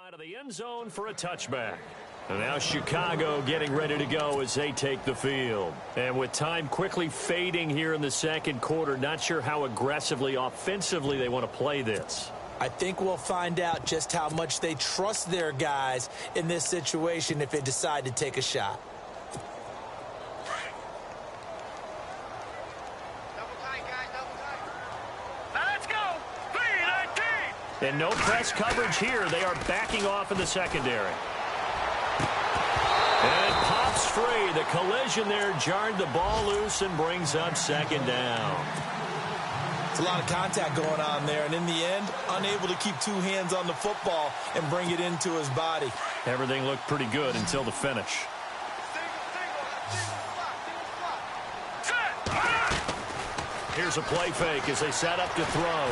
side of the end zone for a touchback. And now Chicago getting ready to go as they take the field. And with time quickly fading here in the second quarter, not sure how aggressively, offensively they want to play this. I think we'll find out just how much they trust their guys in this situation if they decide to take a shot. And no press coverage here. They are backing off in the secondary. And it pops free. The collision there jarred the ball loose and brings up second down. It's a lot of contact going on there, and in the end, unable to keep two hands on the football and bring it into his body. Everything looked pretty good until the finish. Here's a play fake as they set up to throw.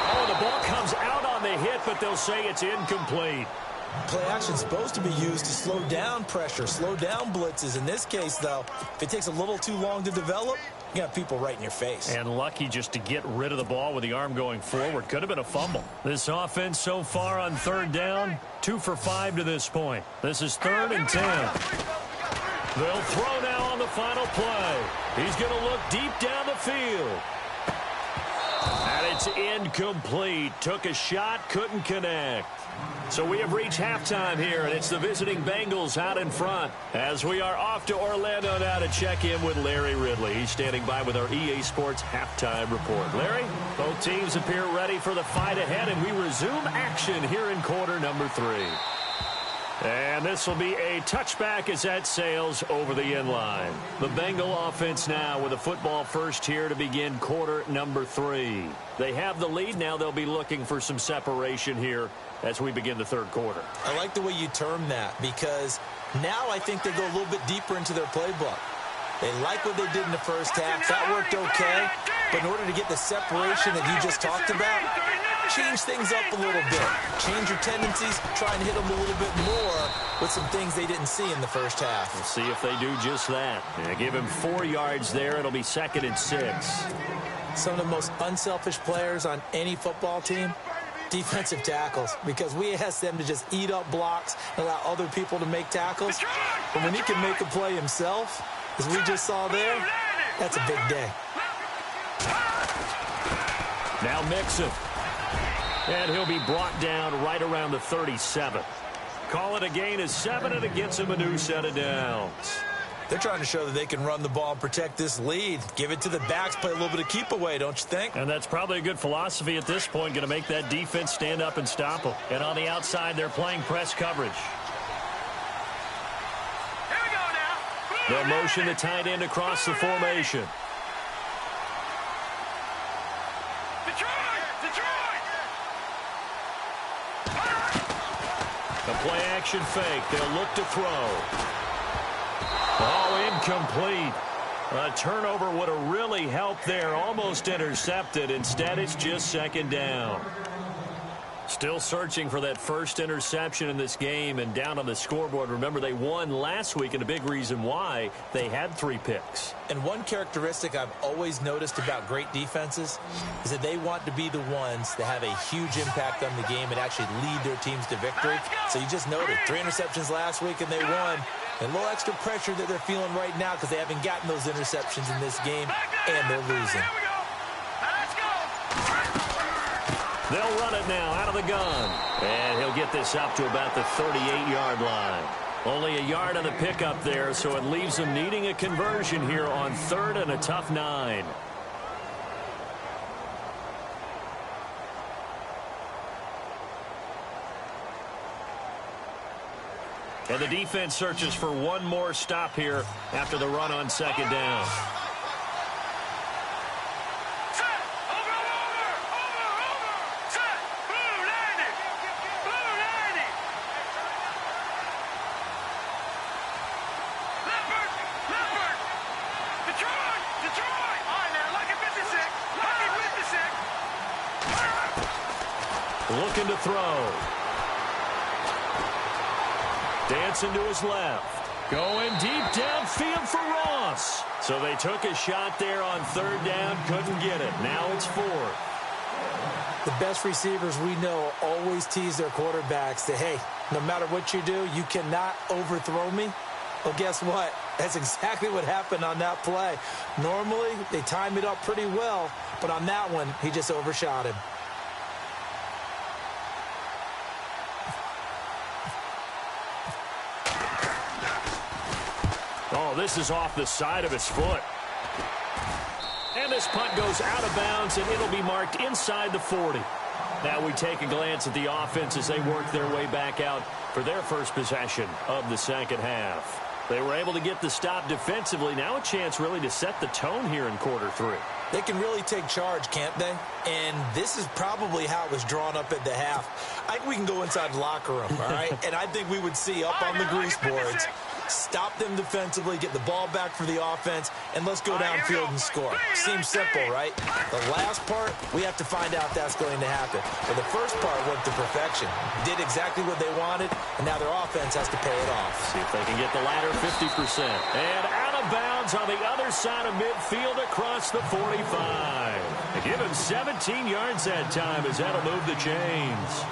Oh, the ball comes out on the hit, but they'll say it's incomplete. Play action's supposed to be used to slow down pressure, slow down blitzes. In this case, though, if it takes a little too long to develop, you got people right in your face. And lucky just to get rid of the ball with the arm going forward. Could have been a fumble. This offense so far on third down, 2 for 5 to this point. This is 3rd and 10. They'll throw now on the final play. He's going to look deep down the field. And it's incomplete. Took a shot, couldn't connect. So we have reached halftime here, and it's the visiting Bengals out in front. As we are off to Orlando now to check in with Larry Ridley. He's standing by with our EA Sports halftime report. Larry, both teams appear ready for the fight ahead, and we resume action here in quarter number 3. And this will be a touchback as that sails over the end line. The Bengal offense now with a football first here to begin quarter number 3. They have the lead. Now they'll be looking for some separation here as we begin the third quarter. I like the way you term that, because now I think they go a little bit deeper into their playbook. They like what they did in the first half. That worked okay. But in order to get the separation that you just talked about, change things up a little bit. Change your tendencies. Try and hit them a little bit more with some things they didn't see in the first half. We'll see if they do just that. Give him 4 yards there. It'll be 2nd and 6. Some of the most unselfish players on any football team, defensive tackles, because we ask them to just eat up blocks and allow other people to make tackles. But when he can make a play himself, as we just saw there, that's a big day. Now Mixon. And he'll be brought down right around the 37. Call it a gain of 7, and it gets him a new set of downs. They're trying to show that they can run the ball and protect this lead. Give it to the backs, play a little bit of keep away, don't you think? And that's probably a good philosophy at this point, going to make that defense stand up and stop them. And on the outside, they're playing press coverage. Here we go now. They'll motion the tight end across the formation. The play action fake. They'll look to throw. Oh, incomplete. A turnover would have really helped there. Almost intercepted. Instead, it's just 2nd down. Still searching for that first interception in this game and down on the scoreboard. Remember, they won last week, and a big reason why they had 3 picks. And one characteristic I've always noticed about great defenses is that they want to be the ones that have a huge impact on the game and actually lead their teams to victory. So you just noted 3 interceptions last week, and they won. And a little extra pressure that they're feeling right now because they haven't gotten those interceptions in this game, and they're losing. They'll run it now out of the gun. And he'll get this up to about the 38-yard line. Only a yard on the pickup there, so it leaves them needing a conversion here on 3rd and a tough 9. And the defense searches for one more stop here after the run on 2nd down. Looking to throw. Dancing to his left. Going deep downfield for Ross. So they took a shot there on 3rd down. Couldn't get it. Now it's 4th. The best receivers we know always tease their quarterbacks that, hey, no matter what you do, you cannot overthrow me. Well, guess what? That's exactly what happened on that play. Normally, they time it up pretty well, but on that one, he just overshot him. Oh, this is off the side of his foot. And this punt goes out of bounds, and it'll be marked inside the 40. Now we take a glance at the offense as they work their way back out for their first possession of the second half. They were able to get the stop defensively. Now a chance really to set the tone here in quarter three. They can really take charge, can't they? And this is probably how it was drawn up at the half. I think we can go inside the locker room, all right? And I think we would see up on the grease boards, stop them defensively, get the ball back for the offense, and let's go downfield and score. Seems simple, right? The last part, we have to find out that's going to happen. But the first part worked to perfection. Did exactly what they wanted, and now their offense has to pay it off. See if they can get the latter 50%. And out of bounds on the other side of midfield across the 45. They give him 17 yards that time as that'll move the chains.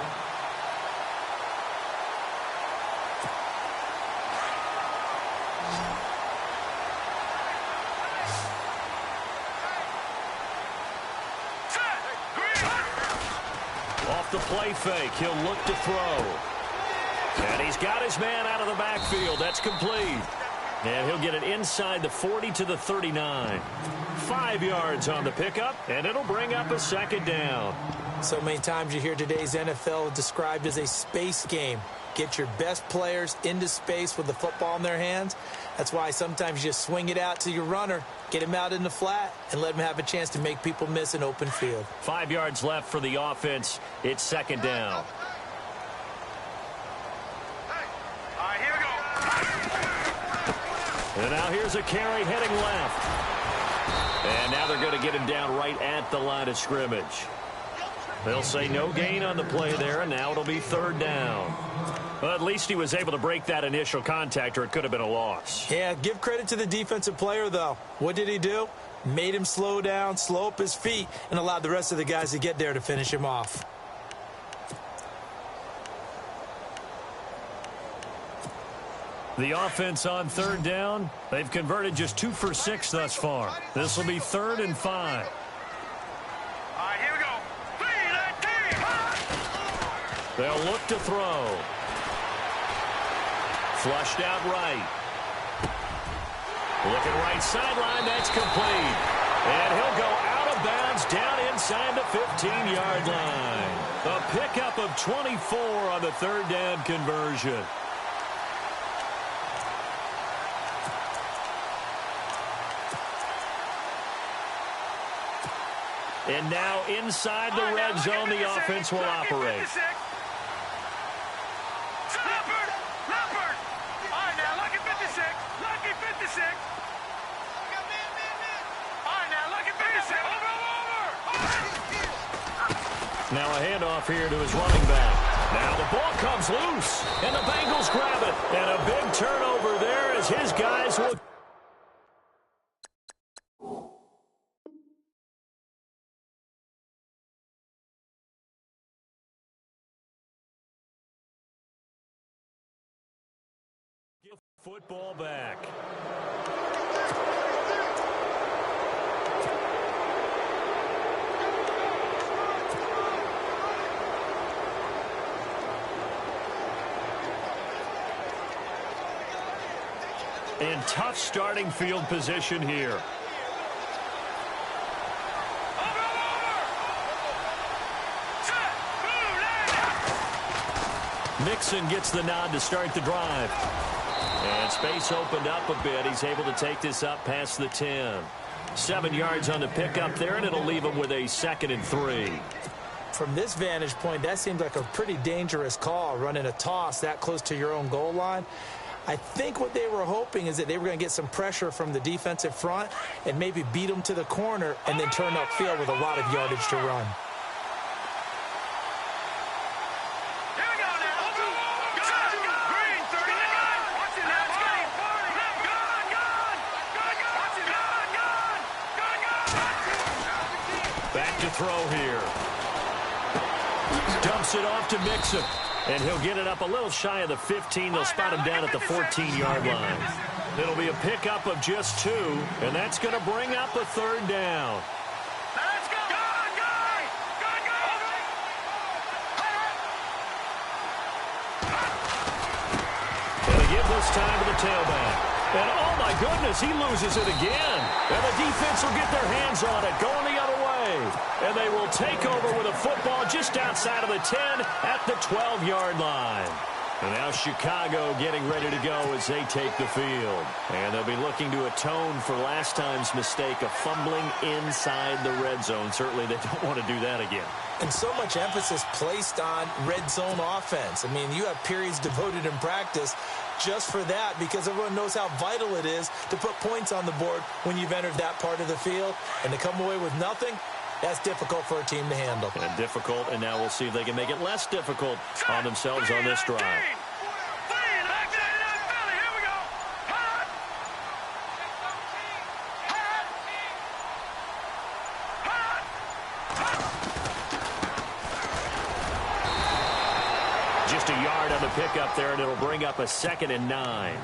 Off the play fake, he'll look to throw. And he's got his man out of the backfield. That's complete. And he'll get it inside the 40 to the 39. 5 yards on the pickup, and it'll bring up a second down. So many times you hear today's NFL described as a space game. Get your best players into space with the football in their hands. That's why sometimes you just swing it out to your runner, get him out in the flat, and let him have a chance to make people miss an open field. 5 yards left for the offense. It's second down. And now here's a carry heading left. And now they're going to get him down right at the line of scrimmage. They'll say no gain on the play there, and now it'll be third down. Well, at least he was able to break that initial contact, or it could have been a loss. Yeah, give credit to the defensive player, though. What did he do? Made him slow down, slow up his feet, and allowed the rest of the guys to get there to finish him off. The offense on third down, they've converted just 2 for 6 thus far. This will be 3rd and 5. All right, here we go. They'll look to throw. Flushed out right. Looking right sideline, that's complete. And he'll go out of bounds down inside the 15-yard line. A pickup of 24 on the third down conversion. And now inside the red zone, the offense will operate. Leopard. All right, now, lucky 56. Lucky 56. All right, now, lucky 56. Over. Now a handoff here to his running back. Now the ball comes loose, and the Bengals grab it. And a big turnover there as his guys will... Football back. And tough starting field position here. Mixon gets the nod to start the drive. And space opened up a bit. He's able to take this up past the 10. 7 yards on the pickup there, and it'll leave him with a 2nd and 3. From this vantage point, that seems like a pretty dangerous call, running a toss that close to your own goal line. I think what they were hoping is that they were going to get some pressure from the defensive front and maybe beat them to the corner and then turn upfield with a lot of yardage to run. Back to throw here. Dumps it off to Mixon. And he'll get it up a little shy of the 15. They'll spot him down at the 14-yard line. It'll be a pickup of just 2, and that's going to bring up a third down. Let's go! Go! And they give this time to the tailback. And, oh, my goodness, he loses it again. And the defense will get their hands on it, going the other way. And they will take over with a football just outside of the 10 at the 12-yard line. And now Chicago getting ready to go as they take the field. And they'll be looking to atone for last time's mistake of fumbling inside the red zone. Certainly they don't want to do that again. And so much emphasis placed on red zone offense. I mean, you have periods devoted in practice just for that, because everyone knows how vital it is to put points on the board when you've entered that part of the field. And to come away with nothing, that's difficult for a team to handle. And difficult, and now we'll see if they can make it less difficult on themselves on this drive. Just a yard on the pickup there, and it'll bring up a 2nd and 9.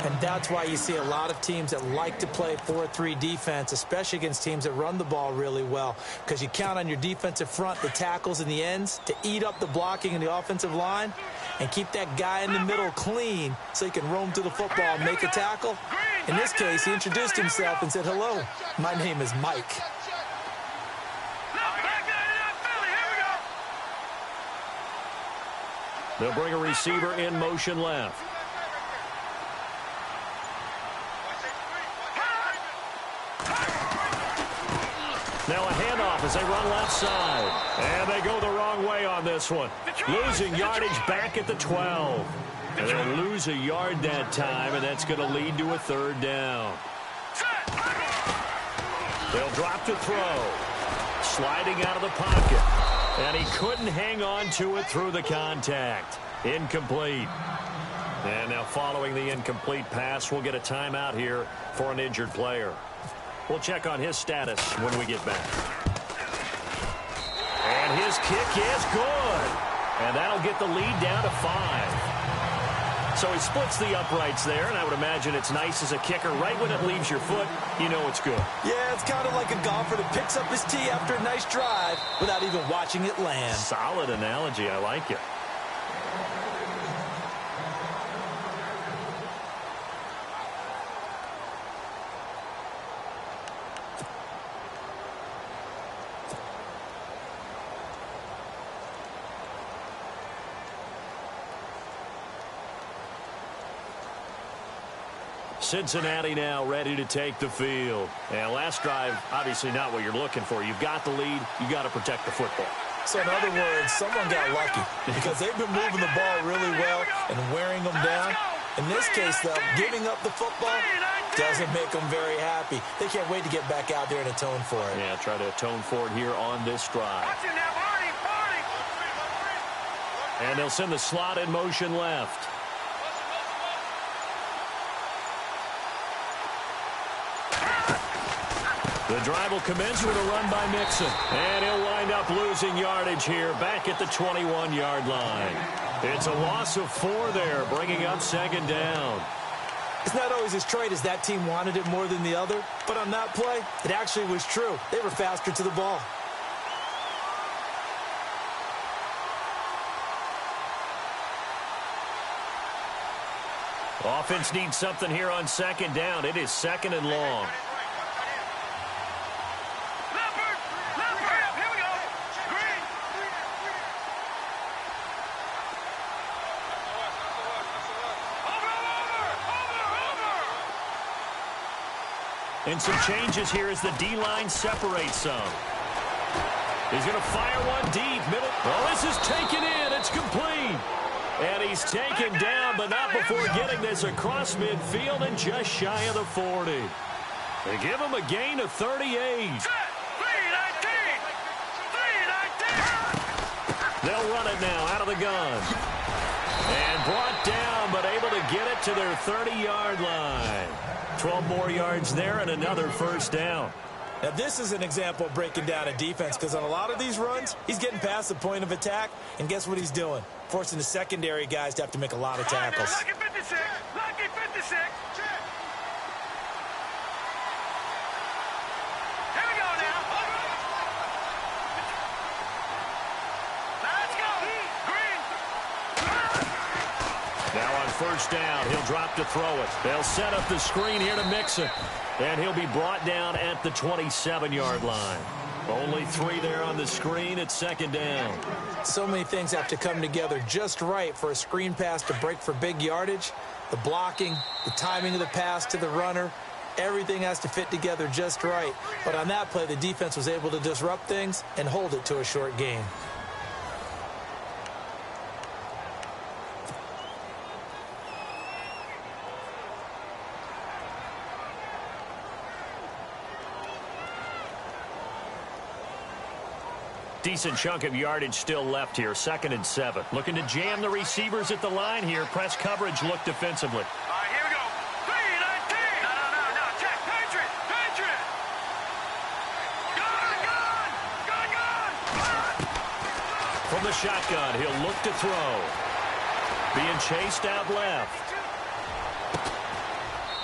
And that's why you see a lot of teams that like to play 4-3 defense, especially against teams that run the ball really well, because you count on your defensive front, the tackles and the ends, to eat up the blocking in the offensive line and keep that guy in the middle clean so he can roam to the football and make a tackle. In this case, he introduced himself and said, "Hello, my name is Mike." They'll bring a receiver in motion left. Now a handoff as they run left side. And they go the wrong way on this one. Losing yardage back at the 12. And they'll lose a yard that time, and that's going to lead to a third down. They'll drop to throw. Sliding out of the pocket. And he couldn't hang on to it through the contact. Incomplete. And now following the incomplete pass, we'll get a timeout here for an injured player. We'll check on his status when we get back. And his kick is good. And that'll get the lead down to 5. So he splits the uprights there, and I would imagine it's nice as a kicker. Right when it leaves your foot, you know it's good. Yeah, it's kind of like a golfer that picks up his tee after a nice drive without even watching it land. Solid analogy. I like it. Cincinnati now ready to take the field. And last drive, obviously not what you're looking for. You've got the lead. You've got to protect the football. So in other words, someone got lucky because they've been moving the ball really well and wearing them down. In this case, though, giving up the football doesn't make them very happy. They can't wait to get back out there and atone for it. Yeah, try to atone for it here on this drive. And they'll send the slot in motion left. The drive will commence with a run by Mixon. And he'll wind up losing yardage here back at the 21-yard line. It's a loss of 4 there, bringing up 2nd down. It's not always as straight as that team wanted it more than the other, but on that play, it actually was true. They were faster to the ball. Offense needs something here on 2nd down. It is 2nd and long. And some changes here as the D-line separates some. He's going to fire one deep. Middle. Oh, this is taken in. It's complete. And he's taken down, but not before getting this across midfield and just shy of the 40. They give him a gain of 38. They'll run it now out of the gun. And brought down, but able to get it to their 30-yard line. 12 more yards there and another first down. Now, this is an example of breaking down a defense because on a lot of these runs, he's getting past the point of attack, and guess what he's doing? Forcing the secondary guys to have to make a lot of tackles. Lucky 56. Lucky 56. Here we go now. Let's go. Green. Now on first down, he'll drop to throw it. They'll set up the screen here to mix it. And he'll be brought down at the 27-yard line. Only 3 there on the screen at second down. So many things have to come together just right for a screen pass to break for big yardage. The blocking, the timing of the pass to the runner, everything has to fit together just right. But on that play, the defense was able to disrupt things and hold it to a short gain. Decent chunk of yardage still left here. 2nd and 7. Looking to jam the receivers at the line here. Press coverage look defensively. All right, here we go. 3-19. No. Check. Patriot. Gun. From the shotgun, he'll look to throw. Being chased out left.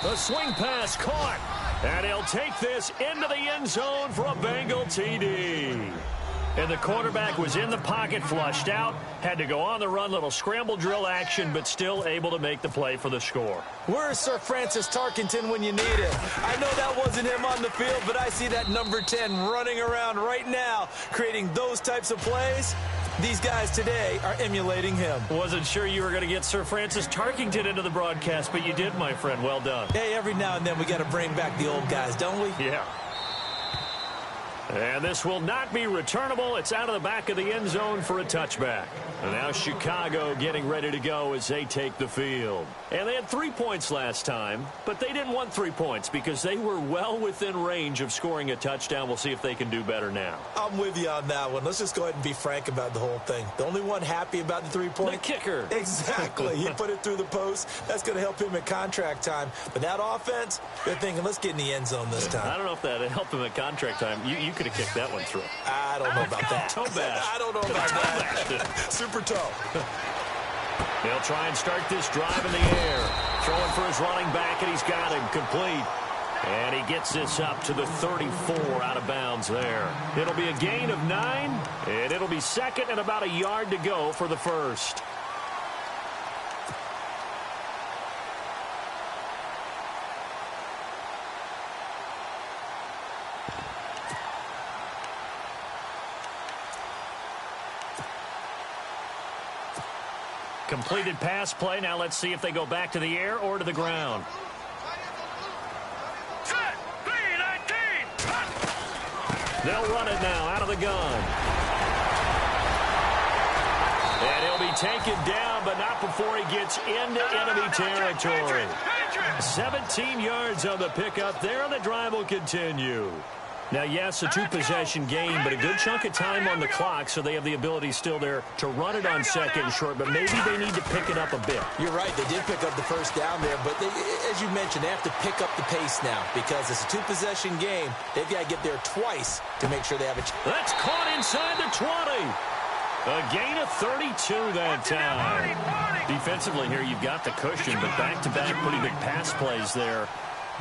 The swing pass caught. And he'll take this into the end zone for a Bengal TD. And the quarterback was in the pocket, flushed out, had to go on the run, little scramble drill action, but still able to make the play for the score. Where's Sir Francis Tarkenton when you need him? I know that wasn't him on the field, but I see that number 10 running around right now, creating those types of plays. These guys today are emulating him. Wasn't sure you were going to get Sir Francis Tarkenton into the broadcast, but you did, my friend. Well done. Hey, every now and then we got to bring back the old guys, don't we? Yeah. And this will not be returnable. It's out of the back of the end zone for a touchback. And now Chicago getting ready to go as they take the field. And they had 3 points last time, but they didn't want 3 points because they were well within range of scoring a touchdown. We'll see if they can do better now. I'm with you on that one. Let's just go ahead and be frank about the whole thing. The only one happy about the 3-point? The kicker. Exactly. He put it through the post. That's going to help him at contract time. But that offense, they're thinking, let's get in the end zone this time. I don't know if that helped him at contract time. You could have kicked that one through. I don't know about that. Toe bash. I don't know about that. Super toe. They'll try and start this drive in the air. Throwing for his running back, and he's got him complete. And he gets this up to the 34 out of bounds there. It'll be a gain of 9, and it'll be 2nd and about a yard to go for the first. Completed pass play. Now let's see if they go back to the air or to the ground. Set. 3-19. They'll run it now out of the gun. And he'll be taken down, but not before he gets into enemy territory. 17 yards on the pickup there, and the drive will continue. Now, yes, a 2-possession game, but a good chunk of time on the clock, so they have the ability still there to run it on 2nd and short, but maybe they need to pick it up a bit. You're right. They did pick up the first down there, but as you mentioned, they have to pick up the pace now because it's a 2-possession game. They've got to get there twice to make sure they have a chance. That's caught inside the 20. A gain of 32 that time. Defensively here, you've got the cushion, but back-to-back pretty big pass plays there.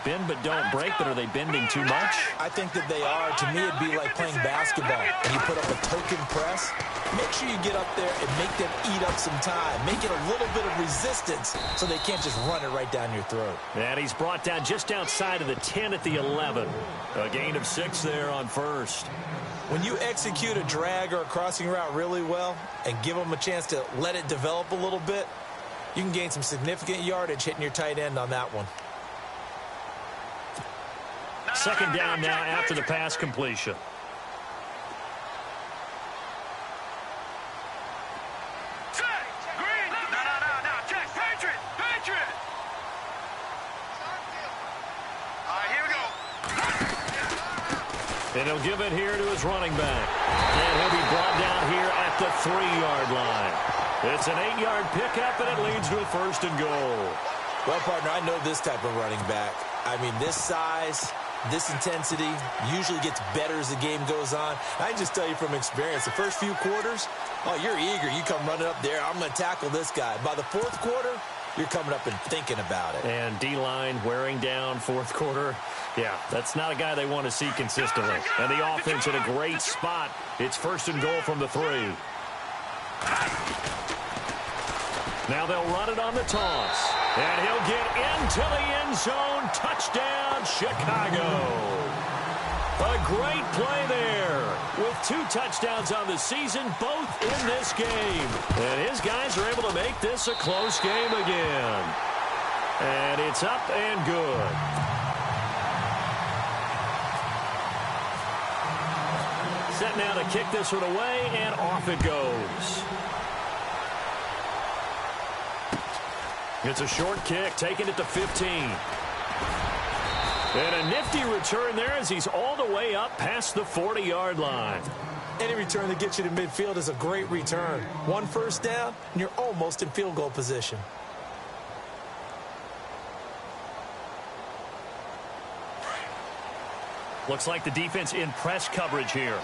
Bend but don't break, but are they bending too much? I think that they are. To me, it'd be like playing basketball. When you put up a token press, make sure you get up there and make them eat up some time. Make it a little bit of resistance so they can't just run it right down your throat. And he's brought down just outside of the 10 at the 11. A gain of 6 there on first. When you execute a drag or a crossing route really well and give them a chance to let it develop a little bit, you can gain some significant yardage hitting your tight end on that one. 2nd down now after the pass completion. Check. Green. No. Check. Patriot. All right, here we go. And he'll give it here to his running back. And he'll be brought down here at the 3-yard line. It's an 8-yard pickup, and it leads to a 1st and goal. Well, partner, I know this type of running back. I mean, this size, This intensity usually gets better as the game goes on. I can just tell you from experience, the first few quarters, oh, you're eager. You come running up there, I'm going to tackle this guy. By the fourth quarter, you're coming up and thinking about it. And D-line wearing down fourth quarter. Yeah, that's not a guy they want to see consistently. And the offense in a great spot. It's first and goal from the 3. Now they'll run it on the toss. And he'll get into the end zone. Touchdown, Chicago. A great play there. With 2 touchdowns on the season, both in this game. And his guys are able to make this a close game again. And it's up and good. Set now to kick this one away, and off it goes. It's a short kick, taking it to 15. And a nifty return there as he's all the way up past the 40-yard line. Any return that gets you to midfield is a great return. 1 first down, and you're almost in field goal position. Looks like the defense in press coverage here.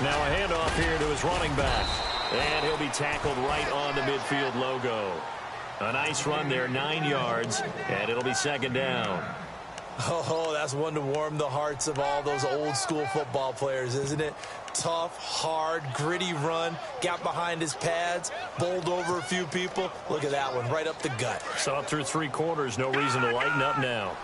Now a handoff here to his running back. And he'll be tackled right on the midfield logo. A nice run there, 9 yards, and it'll be second down. Oh, that's one to warm the hearts of all those old-school football players, isn't it? Tough, hard, gritty run. Got behind his pads, bowled over a few people. Look at that one, right up the gut. Saw it through 3 quarters. No reason to lighten up now.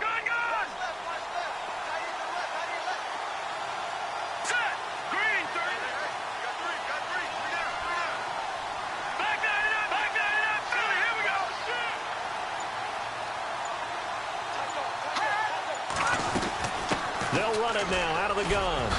They'll run it now out of the gun.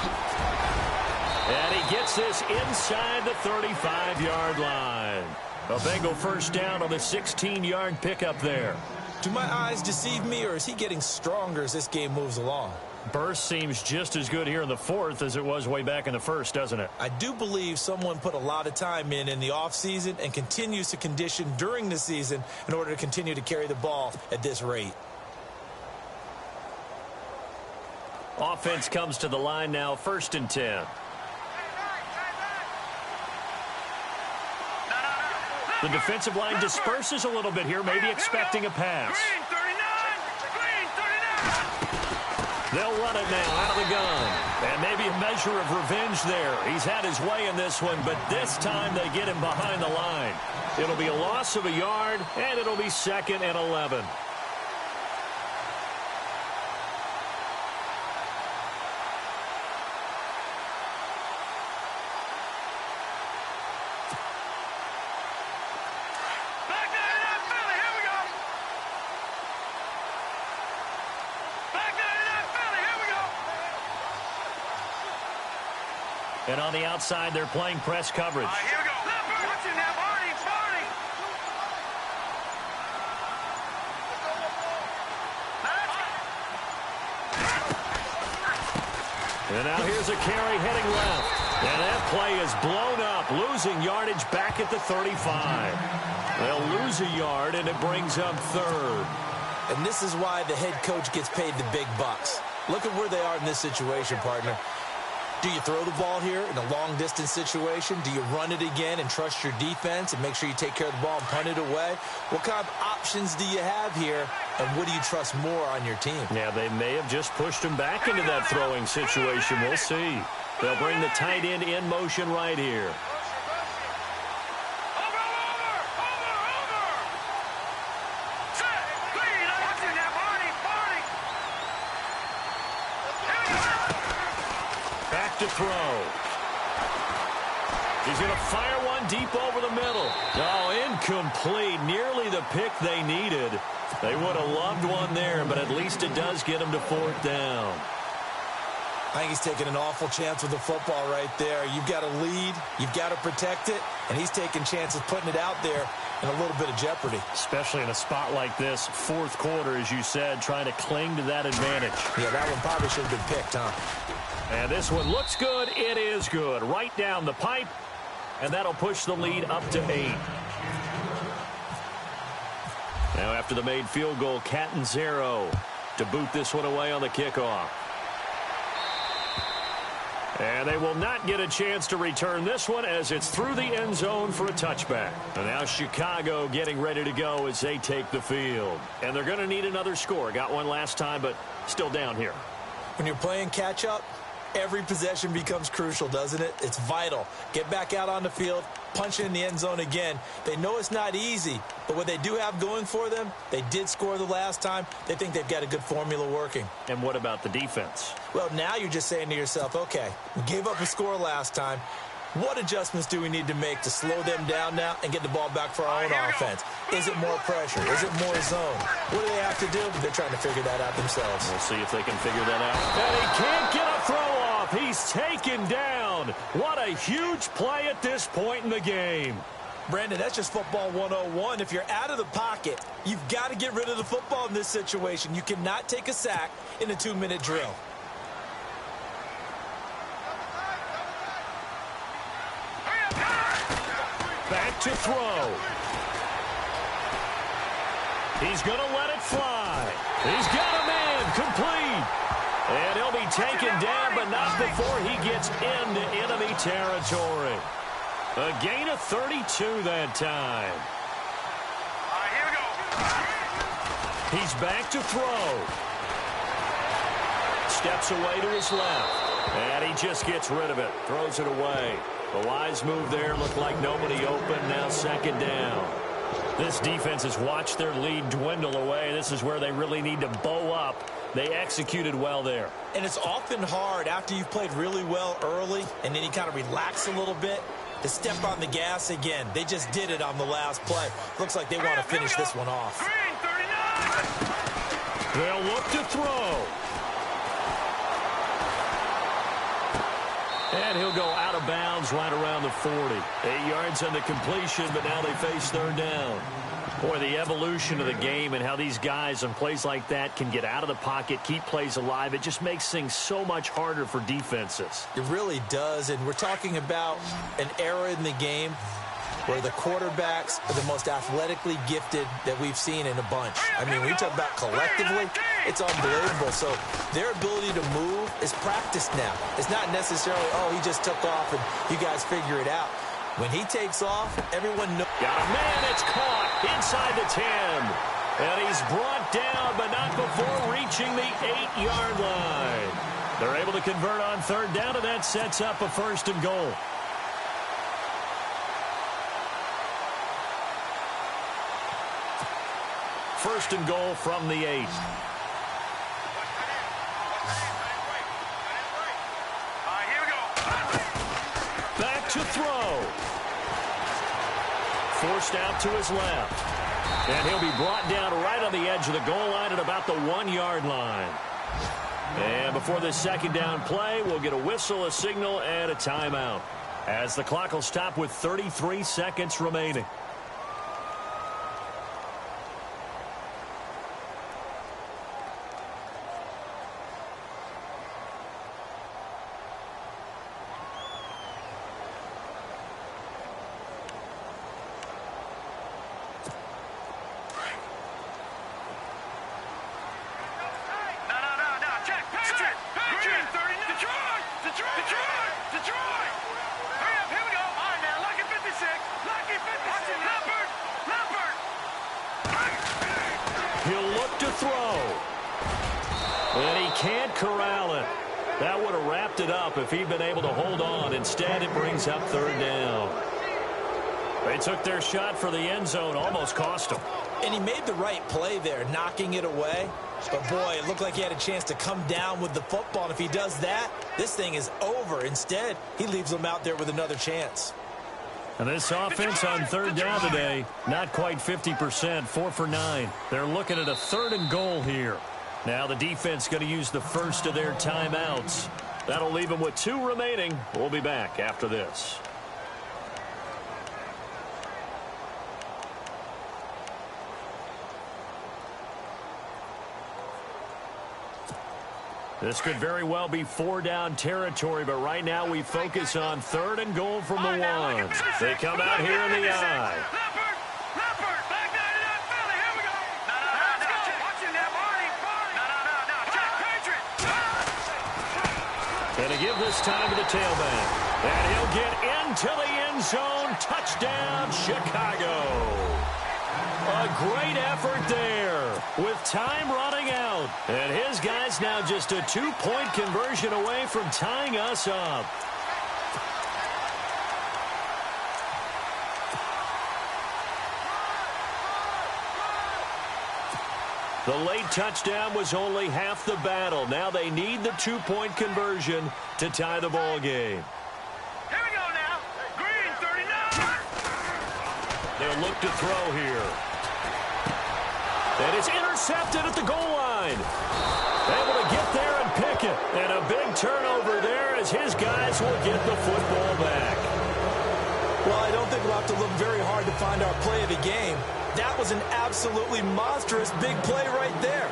And he gets this inside the 35-yard line. A Bengal first down on the 16-yard pickup there. Do my eyes deceive me, or is he getting stronger as this game moves along? Burst seems just as good here in the 4th as it was way back in the 1st, doesn't it? I do believe someone put a lot of time in the offseason and continues to condition during the season in order to continue to carry the ball at this rate. Offense comes to the line now, 1st and 10. The defensive line disperses a little bit here, maybe expecting a pass. They'll run it now out of the gun. And maybe a measure of revenge there. He's had his way in this one, but this time they get him behind the line. It'll be a loss of a yard, and it'll be 2nd and 11. And on the outside, they're playing press coverage. Here we go. Watch it now, Barney. And now here's a carry heading left. And that play is blown up, losing yardage back at the 35. They'll lose a yard, and it brings up 3rd. And this is why the head coach gets paid the big bucks. Look at where they are in this situation, partner. Do you throw the ball here in a long-distance situation? Do you run it again and trust your defense and make sure you take care of the ball and punt it away? What kind of options do you have here, and what do you trust more on your team? Yeah, they may have just pushed him back into that throwing situation. We'll see. They'll bring the tight end in motion right here. To throw. He's going to fire one deep over the middle. Oh, incomplete. Nearly the pick they needed. They would have loved one there, but at least it does get him to 4th down. I think he's taking an awful chance with the football right there. You've got to lead. You've got to protect it. And he's taking chances putting it out there in a little bit of jeopardy. Especially in a spot like this, 4th quarter, as you said, trying to cling to that advantage. Yeah, that one probably should have been picked, huh? And this one looks good. It is good. Right down the pipe. and that'll push the lead up to 8. Now after the made field goal, Catanzaro to boot this one away on the kickoff. And they will not get a chance to return this one as it's through the end zone for a touchback. And now Chicago getting ready to go as they take the field. And they're going to need another score. Got one last time, but still down here. When you're playing catch-up, every possession becomes crucial, doesn't it? It's vital. Get back out on the field, punch it in the end zone again. They know it's not easy, but what they do have going for them, they did score the last time. They think they've got a good formula working. And what about the defense? Well, now you're just saying to yourself, okay, we gave up a score last time. What adjustments do we need to make to slow them down now and get the ball back for our own offense? Is it more pressure? Is it more zone? What do they have to do? They're trying to figure that out themselves. We'll see if they can figure that out. And he can't get a throw off. He's taken down. What a huge play at this point in the game. Brandon, that's just football 101. If you're out of the pocket, you've got to get rid of the football in this situation. You cannot take a sack in a 2-minute drill. Back to throw. He's going to let it fly. He's got a man complete. And he'll be taken down, but not before he gets into enemy territory. A gain of 32 that time. All right, here we go. He's back to throw. Steps away to his left. And he just gets rid of it. Throws it away. The wise move there. Looked like nobody open. Now second down. This defense has watched their lead dwindle away. This is where they really need to bow up. They executed well there. And it's often hard after you've played really well early and then you kind of relax a little bit to step on the gas again. They just did it on the last play. Looks like they want to finish this one off. They'll look to throw. And he'll go out of bounds right around the 40. 8 yards on the completion, but now they face third down. Boy, the evolution of the game and how these guys on plays like that can get out of the pocket, keep plays alive, it just makes things so much harder for defenses. It really does, and we're talking about an era in the game where the quarterbacks are the most athletically gifted that we've seen in a bunch. I mean, when you talk about collectively, it's unbelievable. So their ability to move is practiced now. It's not necessarily, oh, he just took off and you guys figure it out. When he takes off, everyone knows. Got a man, it's caught inside the 10. And he's brought down, but not before reaching the 8-yard line. They're able to convert on third down, and that sets up a first and goal. First and goal from the 8. Back to throw. Forced out to his left. And he'll be brought down right on the edge of the goal line at about the 1-yard line. And before this second down play, we'll get a whistle, a signal, and a timeout, as the clock will stop with 33 seconds remaining. He'll look to throw. And he can't corral it. That would have wrapped it up if he'd been able to hold on. Instead, it brings up third down. They took their shot for the end zone, almost cost him. And he made the right play there, knocking it away. But, boy, it looked like he had a chance to come down with the football. And if he does that, this thing is over. Instead, he leaves them out there with another chance. And this offense on third down today, not quite 50%, 4 for 9. They're looking at a third and goal here. Now the defense going to use the first of their timeouts. That'll leave them with 2 remaining. We'll be back after this. This could very well be 4-down territory, but right now we focus on 3rd and goal from the ones. They come out here in the I. And to give this time to the tailback. And he'll get into the end zone. Touchdown, Chicago. A great effort there with time running out. And his guys now just a 2-point conversion away from tying us up. The late touchdown was only half the battle. Now they need the 2-point conversion to tie the ball game. Here we go now. Green, 39. They'll look to throw here. And it's intercepted at the goal line. Able to get there and pick it. And a big turnover there as his guys will get the football back. Well, I don't think we'll have to look very hard to find our play of the game. That was an absolutely monstrous big play right there.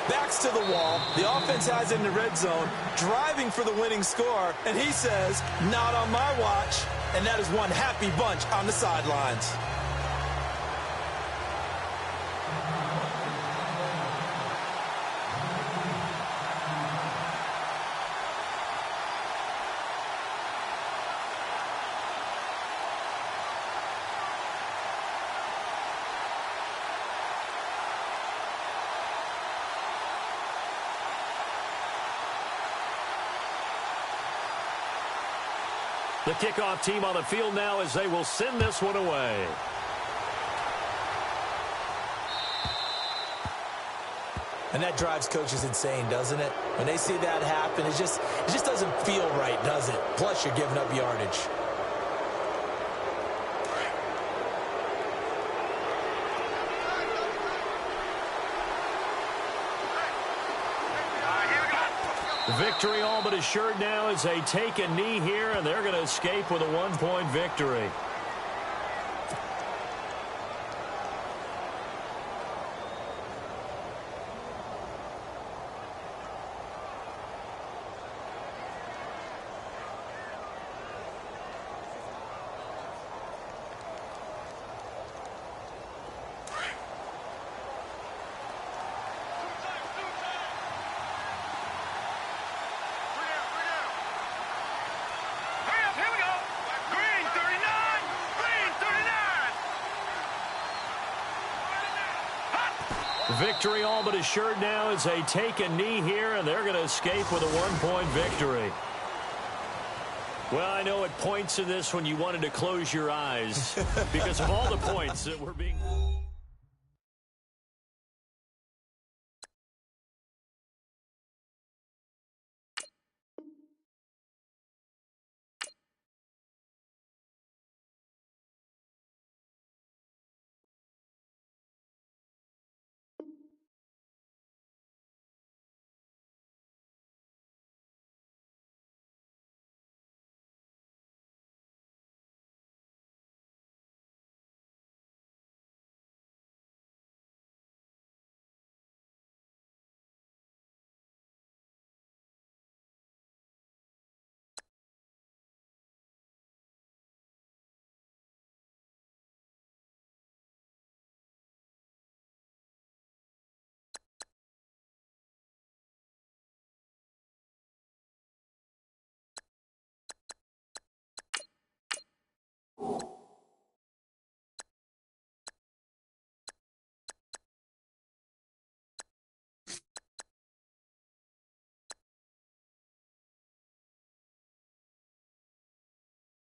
Backs to the wall. The offense has it in the red zone, driving for the winning score. And he says, not on my watch. And that is one happy bunch on the sidelines. The kickoff team on the field now as they will send this one away. And that drives coaches insane, doesn't it? When they see that happen, it just doesn't feel right, does it? Plus, you're giving up yardage. Victory all but assured now as they take a knee here, and they're going to escape with a 1-point victory. Victory all but assured now as they take a knee here, and they're going to escape with a 1-point victory. Well, I know at points in this when you wanted to close your eyes because of all the points that were being...